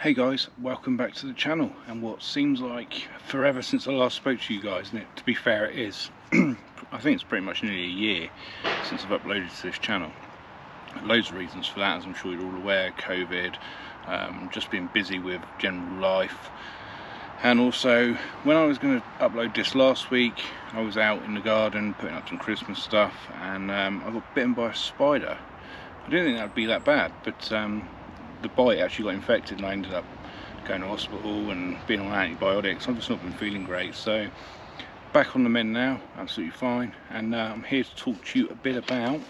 Hey guys, welcome back to the channel, and what seems like forever since I last spoke to you guys, and to be fair it is. I think it's pretty much nearly a year since I've uploaded to this channel. Loads of reasons for that, as I'm sure you're all aware. COVID, just being busy with general life, and also when I was going to upload this last week I was out in the garden putting up some Christmas stuff, and I got bitten by a spider. I didn't think that would be that bad, but the bite actually got infected and I ended up going to hospital and being on antibiotics. I've just not been feeling great, so back on the mend now, absolutely fine. And I'm here to talk to you a bit about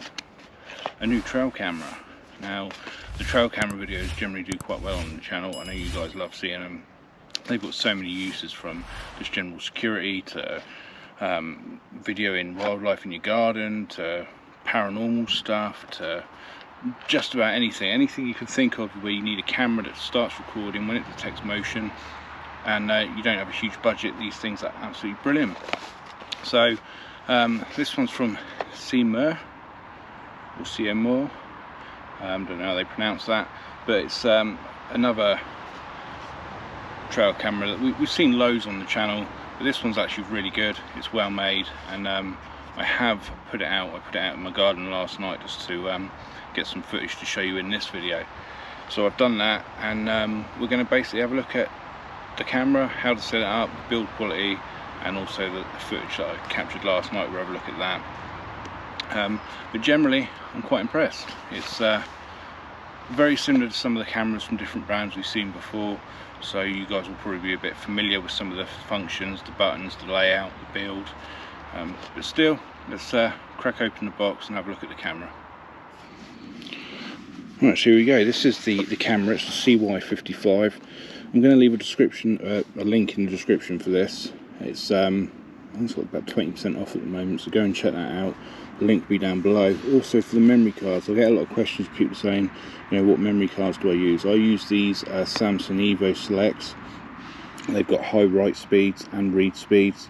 a new trail camera. Now, the trail camera videos generally do quite well on the channel. I know you guys love seeing them. They've got so many uses, from just general security to videoing wildlife in your garden, to paranormal stuff, to just about anything you can think of where you need a camera that starts recording when it detects motion, and you don't have a huge budget. These things are absolutely brilliant. So this one's from ceyomur, or ceyomur, don't know how they pronounce that, but it's another trail camera that we've seen loads on the channel, but this one's actually really good. It's well made, and I have put it out. I put it out in my garden last night just to get some footage to show you in this video. So I've done that, and we're going to basically have a look at the camera, how to set it up, build quality, and also the footage that I captured last night. We'll have a look at that. But generally I'm quite impressed. It's very similar to some of the cameras from different brands we've seen before, so you guys will probably be a bit familiar with some of the functions, the buttons, the layout, the build, but still, let's crack open the box and have a look at the camera. Right, so here we go. This is the camera. It's the cy55. I'm going to leave a link in the description for this. It's I think it's got about 20% off at the moment, so go and check that out. The link will be down below. Also, for the memory cards, I get a lot of questions, people saying, you know, what memory cards do I use? I use these Samsung Evo Selects. They've got high write speeds and read speeds.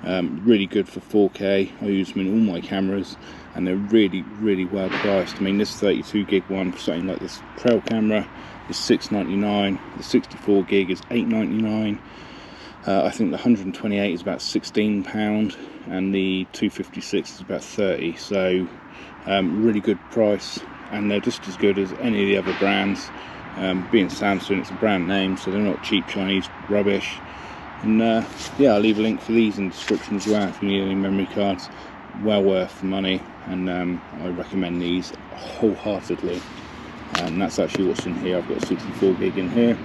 Really good for 4K. I use them in all my cameras, and they're really well priced. I mean, this 32 gig one for something like this trail camera is $6.99. The 64 gig is $8.99. I think the 128 is about £16, and the 256 is about 30. So really good price, and they're just as good as any of the other brands. Being Samsung, it's a brand name, so they're not cheap Chinese rubbish. And yeah, I'll leave a link for these in the description as well if you need any memory cards. Well worth the money, and I recommend these wholeheartedly. And that's actually what's in here. I've got a 64 gig in here.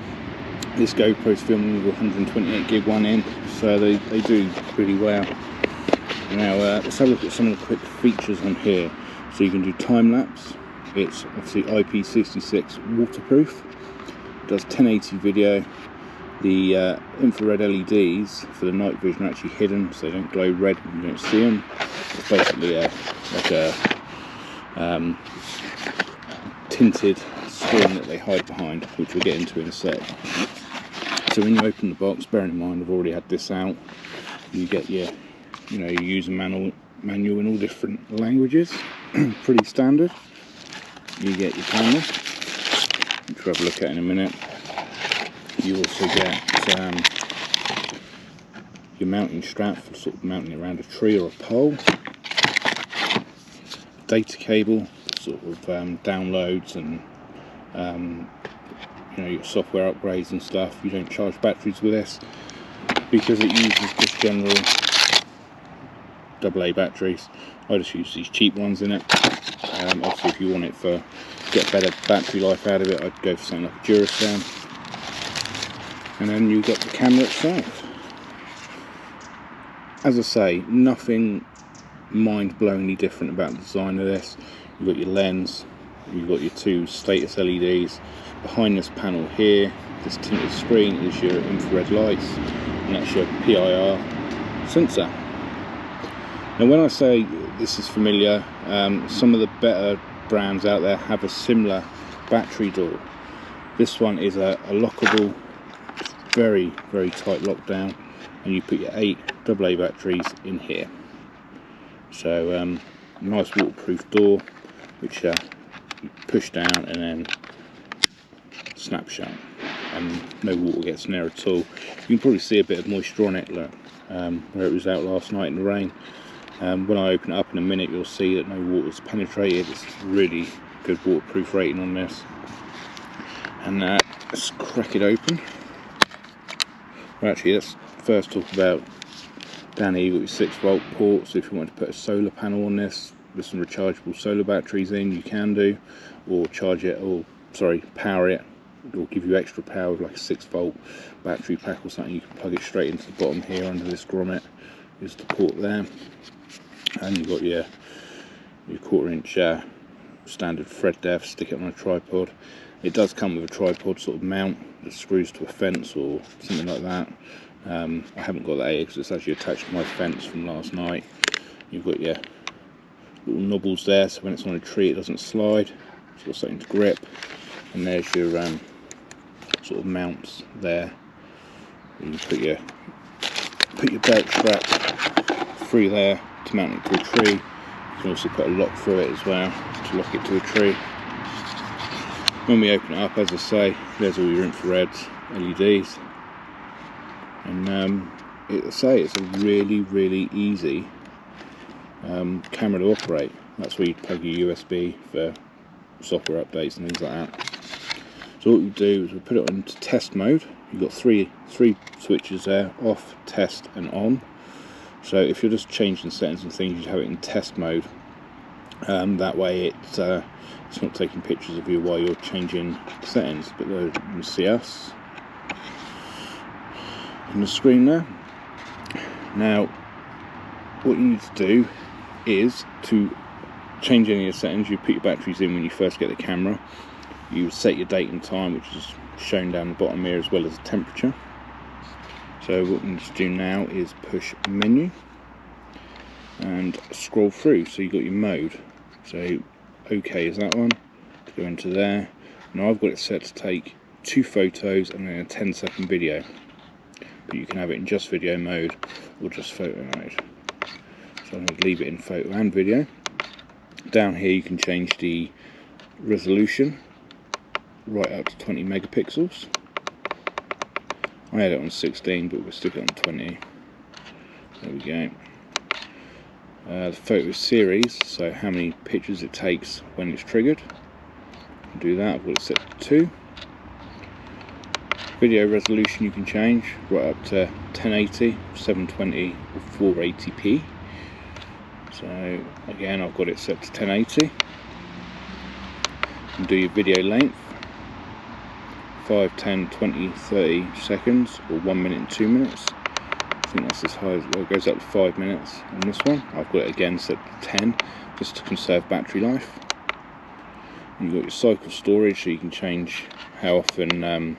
This GoPro's filming with a 128 gig one in, so they do really well. Now let's have a look at some of the quick features on here. So you can do time lapse. It's obviously IP66 waterproof. It does 1080 video. The infrared LEDs for the night vision are actually hidden, so they don't glow red when you don't see them. It's basically like a tinted screen that they hide behind, which we'll get into in a sec. So when you open the box, bearing in mind I've already had this out, you get your user manual in all different languages, pretty standard. You get your camera, which we'll have a look at in a minute. You also get your mounting strap for sort of mounting around a tree or a pole. Data cable, sort of downloads and your software upgrades and stuff. You don't charge batteries with this because it uses just general AA batteries. I just use these cheap ones in it. Obviously, if you want it for get better battery life out of it, I'd go for something like a Duracell. And then you've got the camera itself. As I say, nothing mind-blowingly different about the design of this. You've got your lens, you've got your two status LEDs. Behind this panel here, this tinted screen, is your infrared lights, and that's your PIR sensor. Now when I say this is familiar, some of the better brands out there have a similar battery door. This one is a lockable, very tight lockdown, and you put your 8 AA batteries in here. So nice waterproof door, which you push down and then snap shut. and no water gets in there at all. You can probably see a bit of moisture on it, look, where it was out last night in the rain. When I open it up in a minute, you'll see that no water's penetrated. It's really good waterproof rating on this. And let's crack it open. Well, actually, let's first talk about down here. You've got your 6-volt port, so if you want to put a solar panel on this with some rechargeable solar batteries in, you can do, or charge it, or power it. It'll give you extra power with like a 6-volt battery pack or something. You can plug it straight into the bottom here under this grommet. Is the port there, and you've got your 1/4-inch standard thread there, stick it on a tripod. It does come with a tripod sort of mount that screws to a fence or something like that. I haven't got that here because it's actually attached to my fence from last night. You've got your little knobbles there, so when it's on a tree it doesn't slide. It's got something to grip, and there's your sort of mounts there. You put your belt strap through there to mount it to a tree. You can also put a lock through it as well to lock it to a tree. When we open it up, as I say, there's all your infrared LEDs, and it's a really easy camera to operate. That's where you plug your USB for software updates and things like that. So what we do is we put it into test mode. You've got three switches there: off, test, and on. So if you're just changing settings and things, you have it in test mode. That way it's not taking pictures of you while you're changing settings. But you can see us on the screen there. Now, what you need to do is to change any of your settings. You put your batteries in when you first get the camera. You set your date and time, which is shown down the bottom here, as well as the temperature. So what we need to do now is push menu and scroll through. So you've got your mode. So OK is that one, to go into there. Now I've got it set to take 2 photos and then a 10-second video, but you can have it in just video mode or just photo mode. So I'm going to leave it in photo and video. Down here you can change the resolution right up to 20 megapixels. I had it on 16, but we'll stick it on 20. There we go. The photo series, so how many pictures it takes when it's triggered. I'll do that. I've got it set to 2. Video resolution you can change right up to 1080, 720, or 480p. So again, I've got it set to 1080. And do your video length: 5, 10, 20, 30 seconds, or 1 minute and 2 minutes. I think that's as high as it goes up to 5 minutes on this one. I've got it again set to 10, just to conserve battery life. And you've got your cycle storage, so you can change how often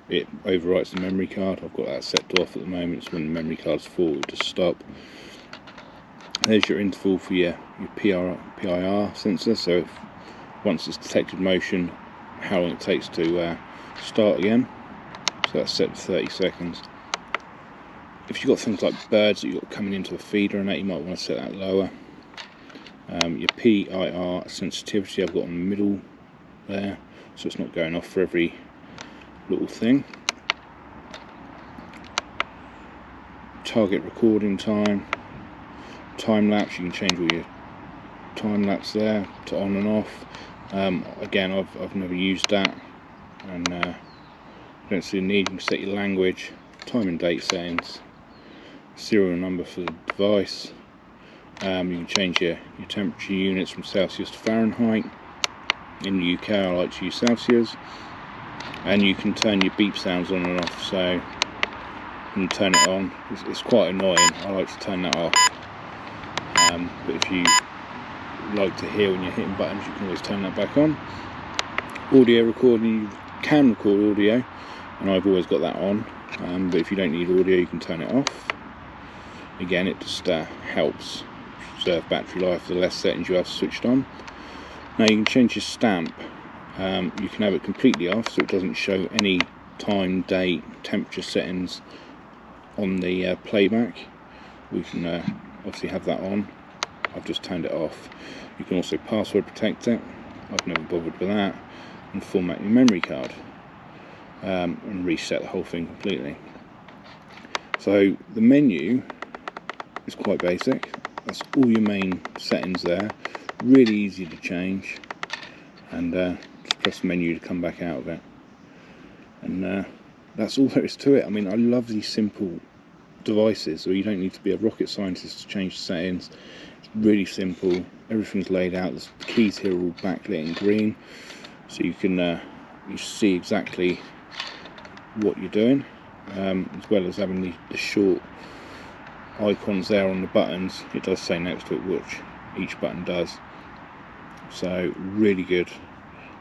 it overwrites the memory card. I've got that set to off at the moment, so when the memory card's full, it'll just stop. There's your interval for your PIR sensor, so once it's detected motion, how long it takes to start again. So that's set to 30 seconds. If you've got things like birds that you've got coming into a feeder and that, you might want to set that lower. Your PIR sensitivity I've got in the middle there, so it's not going off for every little thing. Target recording time, time lapse, you can change all your time lapse there to on and off. Again, I've never used that, and don't see the need. You can set your language, time and date settings, serial number for the device. You can change your temperature units from Celsius to Fahrenheit. In the UK I like to use Celsius. And you can turn your beep sounds on and off, so you can turn it on. It's quite annoying, I like to turn that off. But if you like to hear when you're hitting buttons, you can always turn that back on. Audio recording, you can record audio, and I've always got that on, but if you don't need audio, you can turn it off. Again, it just helps preserve battery life the less settings you have switched on. Now you can change your stamp. You can have it completely off, so it doesn't show any time, date, temperature settings on the playback. We can obviously have that on. I've just turned it off. You can also password protect it. I've never bothered with that. and format your memory card, and reset the whole thing completely. So the menu is quite basic. That's all your main settings there, really easy to change, and just press menu to come back out of it, and that's all there is to it. I mean, I love these simple devices where you don't need to be a rocket scientist to change the settings. It's really simple, everything's laid out. The keys here are all backlit in green, so you can you see exactly what you're doing, as well as having the short icons there on the buttons. It does say next to it which each button does. So really good,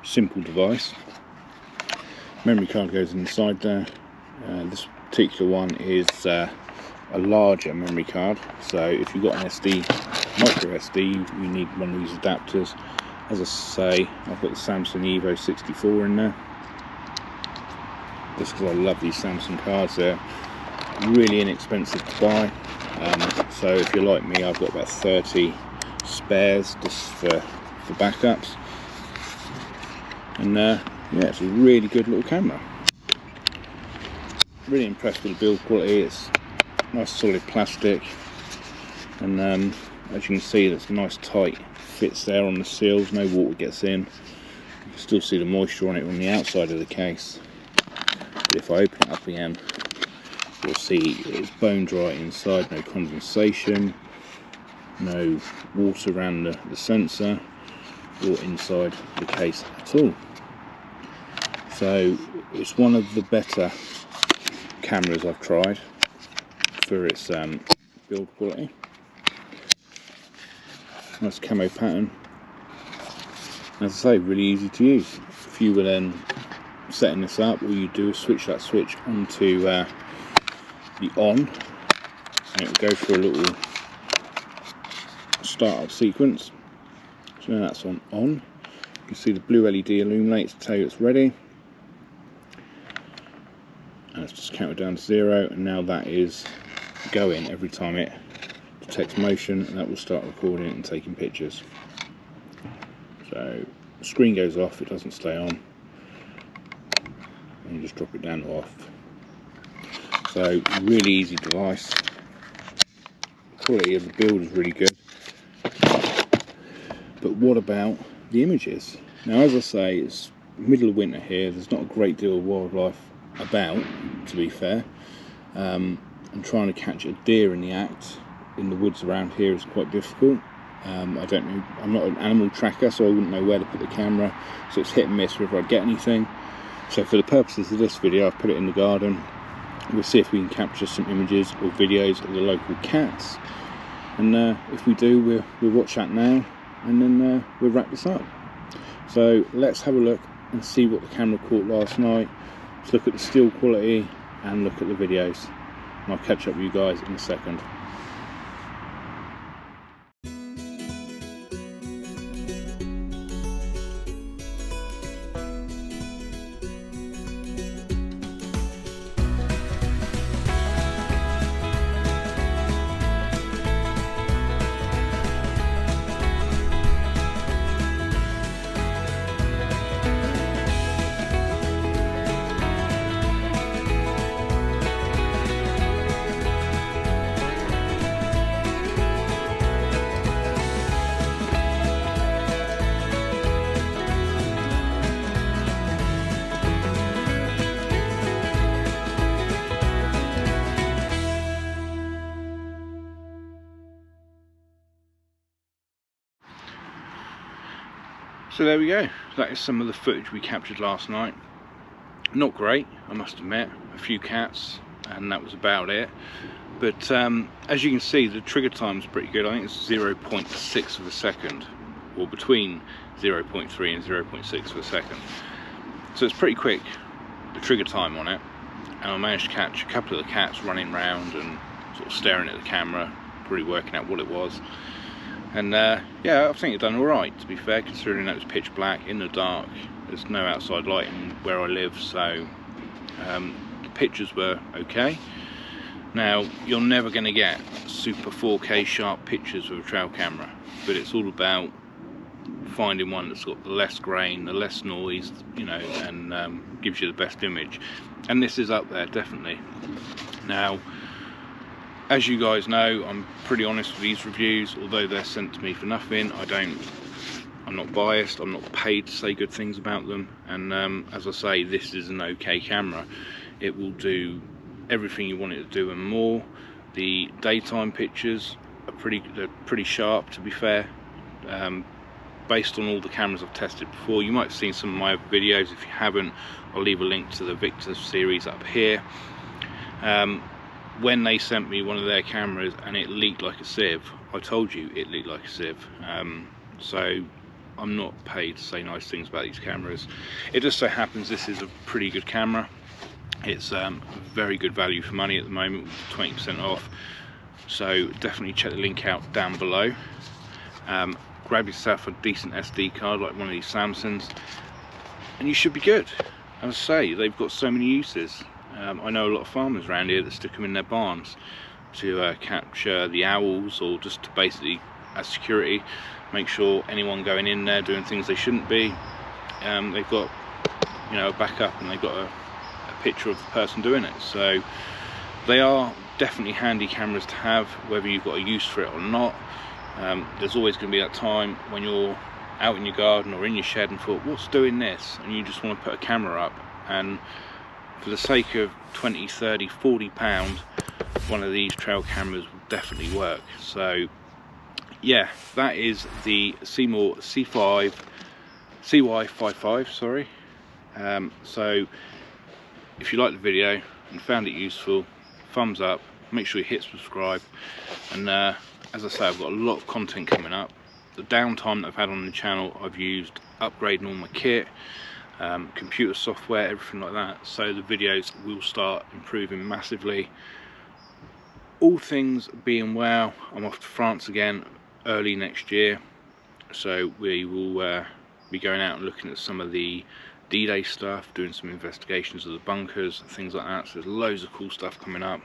simple device. Memory card goes inside there. This particular one is a larger memory card, so if you've got an micro SD, you need one of these adapters. As I say, I've got the Samsung Evo 64 in there, just because I love these Samsung cards. They're really inexpensive to buy, so if you're like me, I've got about 30 spares just for backups, and yeah, it's a really good little camera. Really impressed with the build quality. It's nice solid plastic, and as you can see, there's nice tight fits there on the seals, no water gets in. You can still see the moisture on it on the outside of the case, but if I open it up again, you'll see it's bone dry inside, no condensation, no water around the sensor or inside the case at all. So it's one of the better cameras I've tried for its build quality. Nice camo pattern. As I say, really easy to use. If you were then setting this up, all you do is switch that switch onto the on, and it will go through a little startup sequence. So now that's on. You can see the blue LED illuminates to tell you it's ready, and it's just counted down to 0, and now that is going every time it detects motion, and that will start recording it and taking pictures. So the screen goes off, it doesn't stay on, and you just drop it down or off. So really easy device. The quality of the build is really good. But what about the images? Now, as I say, it's middle of winter here, there's not a great deal of wildlife about, to be fair. And trying to catch a deer in the act in the woods around here is quite difficult. I don't know, I'm not an animal tracker, so I wouldn't know where to put the camera, so it's hit and miss whether I get anything. So for the purposes of this video, I've put it in the garden. We'll see if we can capture some images or videos of the local cats, and if we do, we'll watch that now, and then we'll wrap this up. So let's have a look and see what the camera caught last night. Let's look at the still quality and look at the videos, and I'll catch up with you guys in a second. So there we go, that is some of the footage we captured last night. Not great, I must admit, a few cats, and that was about it. But as you can see, the trigger time is pretty good. I think it's 0.6 of a second, or between 0.3 and 0.6 of a second. So it's pretty quick, the trigger time on it. And I managed to catch a couple of the cats running around and sort of staring at the camera, probably working out what it was. And yeah, I think it's done alright, to be fair, considering that it was pitch black, in the dark. There's no outside lighting where I live, so the pictures were okay. Now, you're never going to get super 4K sharp pictures with a trail camera, but it's all about finding one that's got the less grain, the less noise, you know, and gives you the best image. And this is up there, definitely. Now, as you guys know, I'm pretty honest with these reviews. Although they're sent to me for nothing, I'm not biased, I'm not paid to say good things about them. And as I say, this is an okay camera. It will do everything you want it to do and more. The daytime pictures are pretty sharp, to be fair. Based on all the cameras I've tested before. You might have seen some of my other videos. If you haven't, I'll leave a link to the Victor series up here. When they sent me one of their cameras and it leaked like a sieve, I told you it leaked like a sieve. So I'm not paid to say nice things about these cameras. It just so happens this is a pretty good camera. It's very good value for money at the moment, with 20% off. So definitely check the link out down below. Grab yourself a decent SD card like one of these Samsungs and you should be good. As I say, they've got so many uses. I know a lot of farmers around here that stick them in their barns to capture the owls, or just to basically, as security, make sure anyone going in there doing things they shouldn't be, they've got, you know, a backup, and they've got a picture of the person doing it. So they are definitely handy cameras to have, whether you've got a use for it or not. There's always going to be that time when you're out in your garden or in your shed and thought, what's doing this? And you just want to put a camera up, and for the sake of 20, 30, 40 pounds, one of these trail cameras will definitely work. So yeah, that is the ceyomur cy55, sorry. So if you liked the video and found it useful, thumbs up, make sure you hit subscribe, and as I say, I've got a lot of content coming up. The downtime that I've had on the channel, I've used upgrading all my kit, computer software, everything like that, so the videos will start improving massively. All things being well, I'm off to France again early next year, so we will be going out and looking at some of the D-Day stuff, doing some investigations of the bunkers, things like that. So there's loads of cool stuff coming up.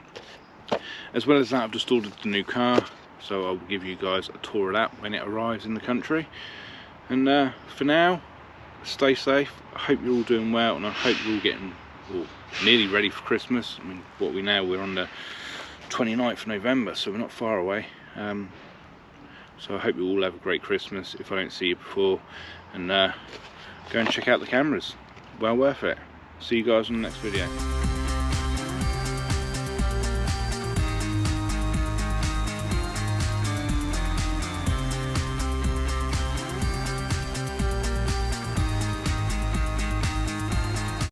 As well as that, I've just ordered the new car, so I'll give you guys a tour of that when it arrives in the country. And for now, stay safe. I hope you're all doing well, and I hope you're all getting nearly ready for Christmas. I mean, we're on the 29th of November, so we're not far away. So I hope you all have a great Christmas if I don't see you before, and go and check out the cameras. Well worth it. See you guys in the next video.